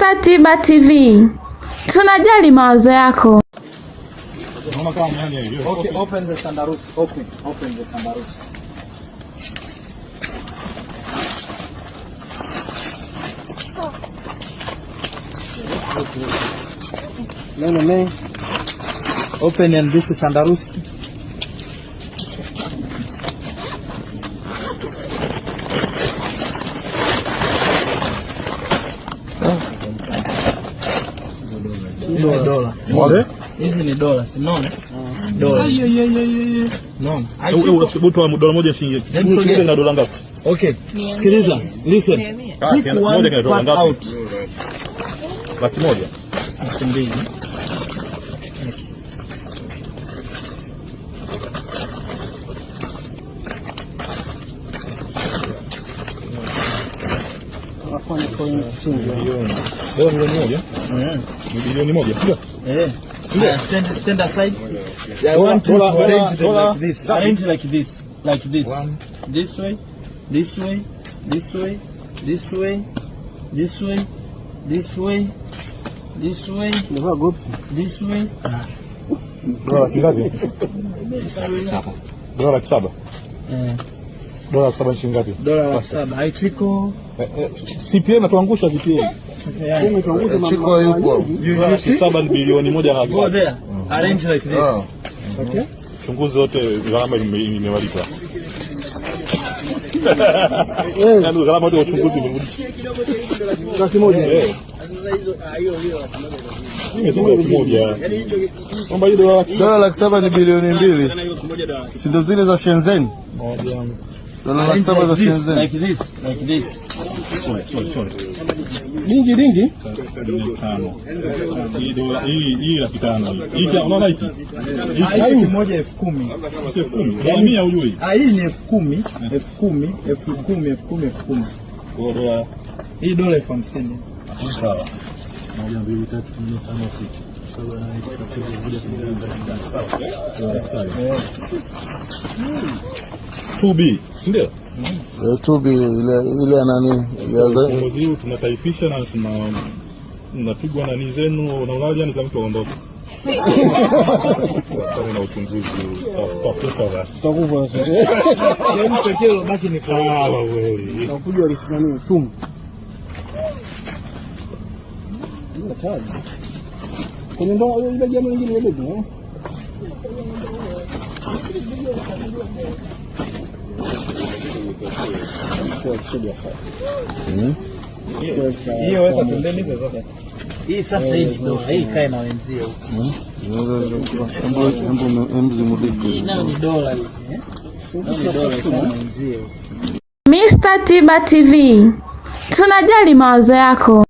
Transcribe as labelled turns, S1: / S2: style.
S1: Mr. Tiba TV. Tunajali mawazo yako.
S2: Okay, open the sandarus. Open the sandarus. No. Open and this is sandarus. Dola. Hizi ni dola, si unaona? Dola. No.
S3: Buto dola moja shilingi. Shilingi na dola ngapi?
S2: Okay. Sikiliza. Listen. Pick one part out.
S3: Laki moja.
S2: Mbili.
S3: Afanye coin milioni. Dola milioni moja? Milioni moja. Ndio.
S2: Stand aside. I want to arrange them like this. Arrange like this. Like this. This way. This way. This way. This way. This way. This way. This way. This way.
S3: Dola ngapi? Dola 7. Dola 7 shilingi ngapi?
S2: Dola 7. Haitiko.
S3: CPM tuangusha CPM.
S2: Chiko yupo.
S3: 7 bilioni moja na
S2: go there. Arrange like this. Okay?
S3: Chunguzi wote gharama imewalipa. Ndio gharama wote uchunguzi imerudi.
S2: Laki moja.
S3: Laki moja. Kwamba hiyo dola
S4: laki 7 ni bilioni 2. Si ndio zile za Shenzhen? Dola laki 7 za Shenzhen.
S2: Like this.
S3: Sorry.
S4: Dingi.
S3: Hii laki 5. Hii unaona hiki?
S2: Hii moja 10,000.
S3: 10,000. Mimi hujui.
S2: Hii ni 10,000.
S3: Dola.
S2: Hii dola 50,000.
S3: Sawa. 1 2 3 4 5 6 2B, si ndio?
S4: 2B ile nani ya
S3: zaidi tunataifisha na tunapigwa nani zenu unaonaje ni kama mtu aondoke. Na uchunguzi tutakufa basi.
S2: Yaani pekee lobaki ni
S3: kwa wewe.
S4: Unakuja walisimamia sumu. Kwenye ndoa ile jambo lingine ile ndio.
S2: Hiyo weka pembeni hizo zote. Hii sasa hii dola hii kae na wenzio huko. Hii nayo ni dola hizi, Ni dola kae na wenzio.
S1: Mr. Tiba TV. Tunajali mawazo yako.